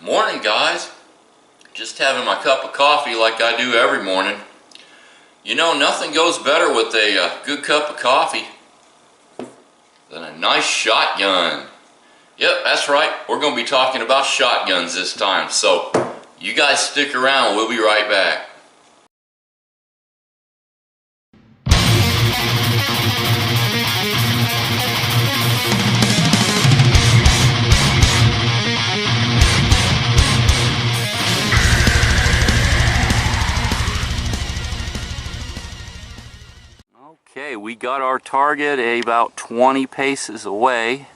Morning, guys. Just having my cup of coffee like I do every morning. You know, nothing goes better with a good cup of coffee than a nice shotgun. Yep, that's right. We're going to be talking about shotguns this time. So, you guys stick around. We'll be right back. Okay, we got our target about 20 paces away.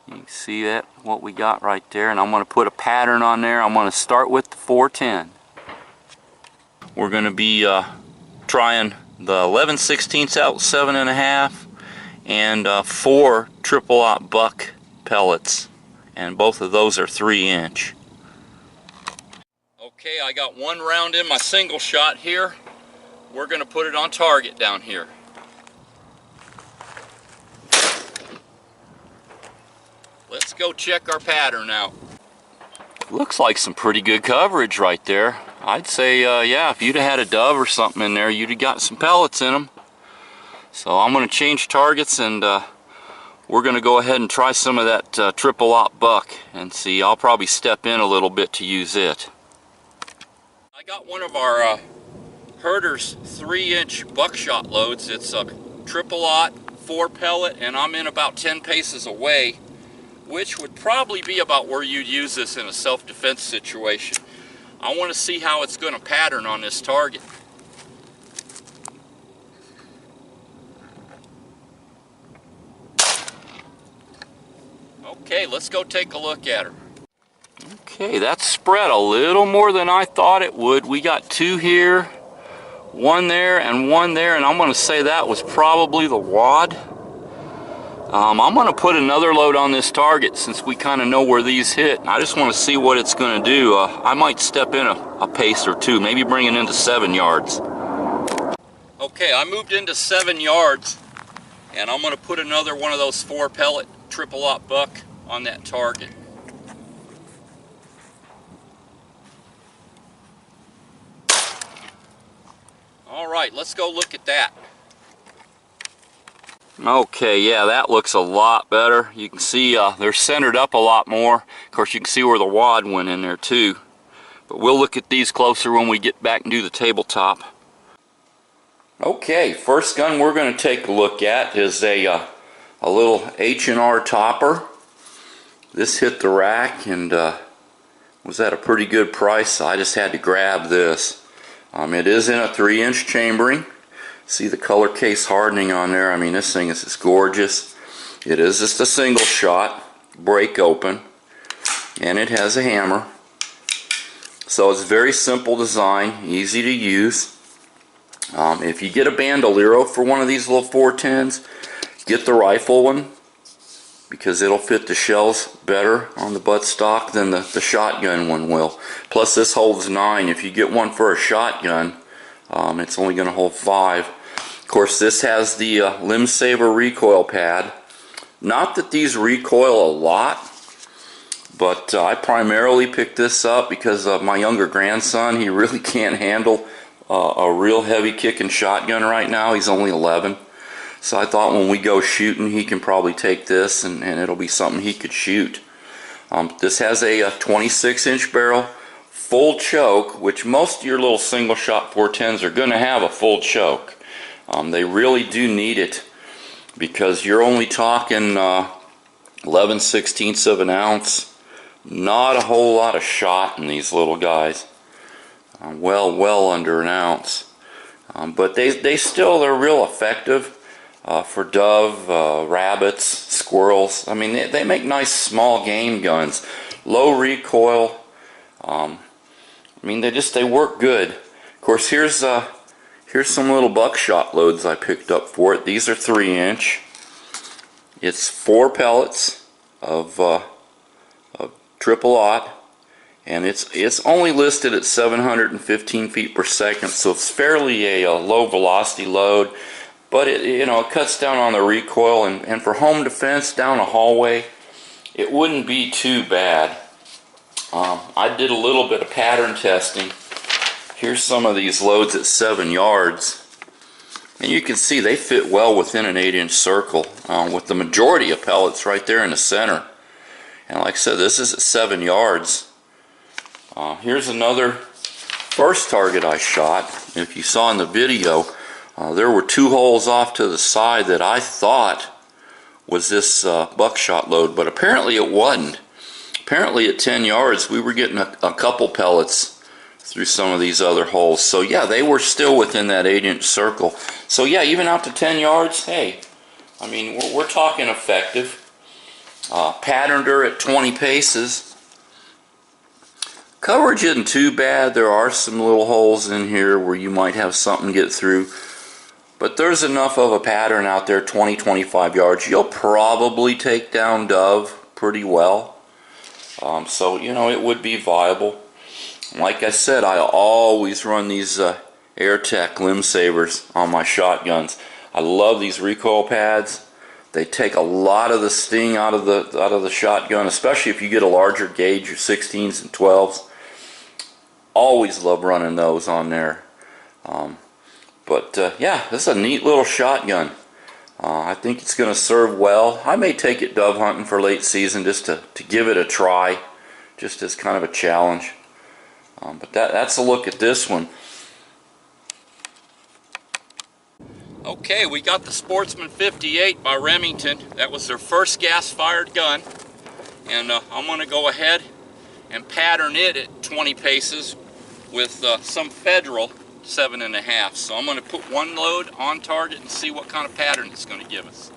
You can see that, what we got right there, and I'm going to put a pattern on there. I'm going to start with the 410. We're going to be trying the 11/16 out 7.5 and 4 triple-aught buck pellets, and both of those are 3-inch. Okay, I got one round in my single shot here. We're going to put it on target down here. Let's go check our pattern out. Looks like some pretty good coverage right there. I'd say, yeah, if you'd have had a dove or something in there, you'd have got some pellets in them. So I'm going to change targets, and we're going to go ahead and try some of that triple-aught buck and see. I'll probably step in a little bit to use it. I got one of our Herder's 3-inch buckshot loads. It's a triple-aught 4 pellet, and I'm in about 10 paces away, which would probably be about where you'd use this in a self-defense situation. I want to see how it's going to pattern on this target. Okay, let's go take a look at her. Okay, that's spread a little more than I thought it would. We got 2 here, 1 there, and 1 there, and I'm going to say that was probably the wad. I'm going to put another load on this target since we kind of know where these hit. I just want to see what it's going to do. I might step in a pace or 2, maybe bring it into 7 yards. Okay, I moved into 7 yards, and I'm going to put another one of those 4 pellet triple-aught buck on that target. Alright, let's go look at that. Okay, yeah, that looks a lot better. You can see they're centered up a lot more. Of course, you can see where the wad went in there too. But we'll look at these closer when we get back and do the tabletop. Okay, first gun we're going to take a look at is a little H&R topper. This hit the rack and was at a pretty good price, so I just had to grab this. It is in a 3-inch chambering. See the color case hardening on there. I mean, this thing is just gorgeous. It is just a single shot, break open, and it has a hammer. So it's very simple design, easy to use. If you get a bandolero for one of these little 410s, get the rifle one, because it'll fit the shells better on the buttstock than the shotgun one will. Plus this holds 9. If you get one for a shotgun, it's only going to hold 5. Of course, this has the Limb Saver recoil pad. Not that these recoil a lot, but I primarily picked this up because of my younger grandson. He really can't handle a real heavy kicking shotgun right now. He's only 11. So I thought when we go shooting, he can probably take this and it'll be something he could shoot. This has a 26-inch barrel, full choke, which most of your little single shot 410s are going to have a full choke. They really do need it because you're only talking 11/16 of an ounce. Not a whole lot of shot in these little guys. Well under an ounce. But they're real effective for dove, rabbits, squirrels. I mean, they make nice small game guns. Low recoil. I mean, they work good. Of course, here's some little buckshot loads I picked up for it. These are 3-inch. It's 4 pellets of triple-aught, and it's only listed at 715 feet per second, so it's fairly a low velocity load. But it cuts down on the recoil, and for home defense down a hallway, it wouldn't be too bad. I did a little bit of pattern testing. Here's some of these loads at 7 yards. And you can see they fit well within an 8-inch circle, with the majority of pellets right there in the center. And like I said, this is at 7 yards. Here's another first target I shot. If you saw in the video, there were 2 holes off to the side that I thought was this buckshot load, but apparently it wasn't. Apparently at 10 yards we were getting a couple pellets through some of these other holes. So yeah, they were still within that 8-inch circle. So yeah, even out to 10 yards, hey, I mean, we're talking effective. Patterned her at 20 paces. Coverage isn't too bad. There are some little holes in here where you might have something get through. But there's enough of a pattern out there, 20-25 yards. You'll probably take down dove pretty well. So, you know, it would be viable. Like I said, I always run these AirTech limb savers on my shotguns. I love these recoil pads. They take a lot of the sting out of the shotgun, especially if you get a larger gauge, your 16s and 12s. Always love running those on there. Yeah, this is a neat little shotgun. I think it's going to serve well. I may take it dove hunting for late season just to give it a try, just as kind of a challenge. But that's a look at this one. Okay, we got the Sportsman 58 by Remington. That was their first gas-fired gun. And I'm going to go ahead and pattern it at 20 paces with some Federal 7.5. So I'm going to put one load on target and see what kind of pattern it's going to give us.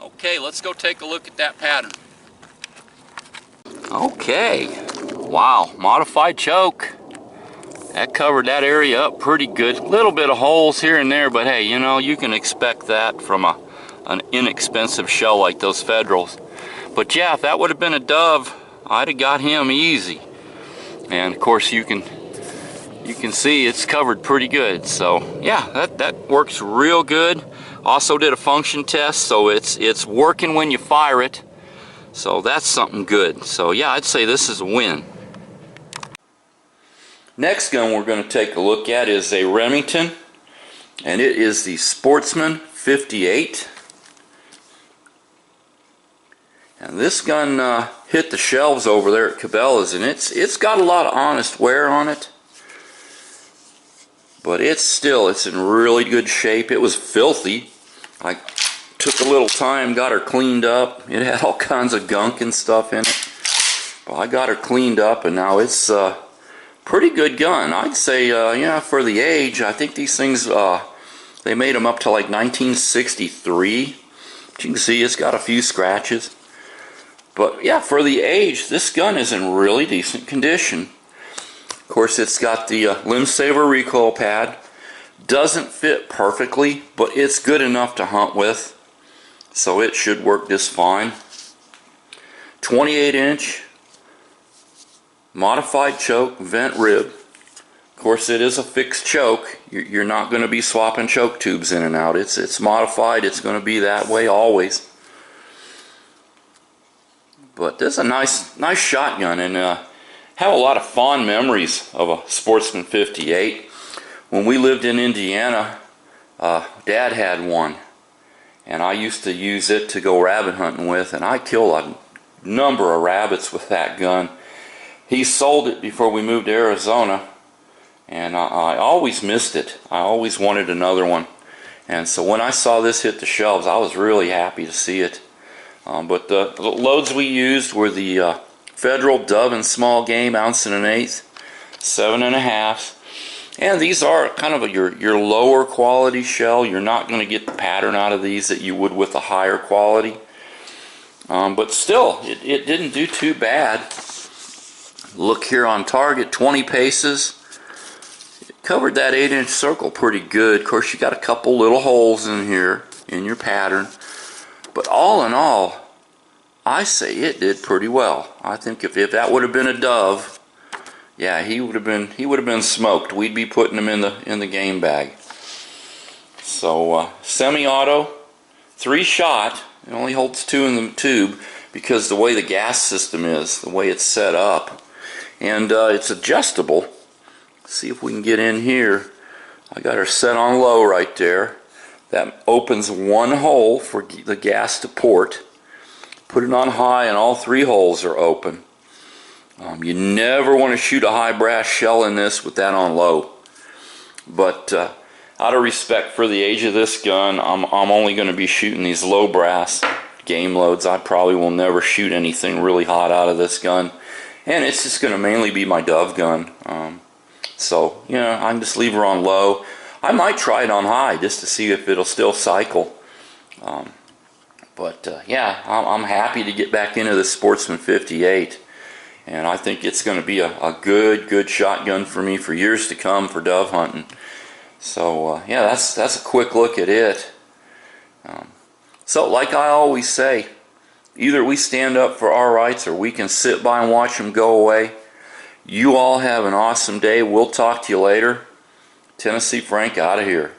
Okay, let's go take a look at that pattern. Okay, wow, modified choke. That covered that area up pretty good. Little bit of holes here and there, but hey, you know, you can expect that from an inexpensive shell like those Federals. But yeah, if that would have been a dove, I'd have got him easy. And of course you can see it's covered pretty good. So yeah, that works real good. Also did a function test, so it's working when you fire it. So that's something good. So yeah, I'd say this is a win. Next gun we're going to take a look at is a Remington, and it is the Sportsman 58. And this gun hit the shelves over there at Cabela's, and it's got a lot of honest wear on it. But it's in really good shape. It was filthy. I took a little time, got her cleaned up. It had all kinds of gunk and stuff in it. But I got her cleaned up, and now it's pretty good gun. I'd say, yeah, for the age, I think these things, they made them up to like 1963. But you can see it's got a few scratches. But yeah, for the age, this gun is in really decent condition. Of course, it's got the limb saver recoil pad. Doesn't fit perfectly, but it's good enough to hunt with. So it should work just fine. 28-inch. Modified choke, vent rib. Of course, it is a fixed choke. You're not going to be swapping choke tubes in and out. It's modified. It's going to be that way always. But this is a nice shotgun, and have a lot of fond memories of a Sportsman 58. When we lived in Indiana, Dad had one, and I used to use it to go rabbit hunting with, and I killed a number of rabbits with that gun. He sold it before we moved to Arizona, and I always missed it. I always wanted another one. And so when I saw this hit the shelves, I was really happy to see it. But the loads we used were the Federal Dove and Small Game, 1 1/8 ounce, 7.5. And these are kind of your lower quality shell. You're not going to get the pattern out of these that you would with a higher quality. But still, it didn't do too bad. Look here on target, 20 paces. It covered that 8-inch circle pretty good. Of course, you got a couple little holes in here in your pattern. But all in all, I say it did pretty well. I think if that would have been a dove, yeah, he would have been smoked. We'd be putting him in the game bag. So semi-auto, 3-shot. It only holds 2 in the tube because the way the gas system is, the way it's set up. And it's adjustable. Let's see if we can get in here. I got her set on low right there. That opens one hole for the gas to port. Put it on high and all 3 holes are open. You never want to shoot a high brass shell in this with that on low. But out of respect for the age of this gun, I'm only going to be shooting these low brass game loads. I probably will never shoot anything really hot out of this gun. And it's just going to mainly be my dove gun. So, you know, I can just leave her on low. I might try it on high just to see if it'll still cycle. Yeah, I'm happy to get back into the Sportsman 58. And I think it's going to be a good shotgun for me for years to come for dove hunting. So, yeah, that's a quick look at it. So, like I always say, either we stand up for our rights or we can sit by and watch them go away. You all have an awesome day. We'll talk to you later. TN.Frank out of here.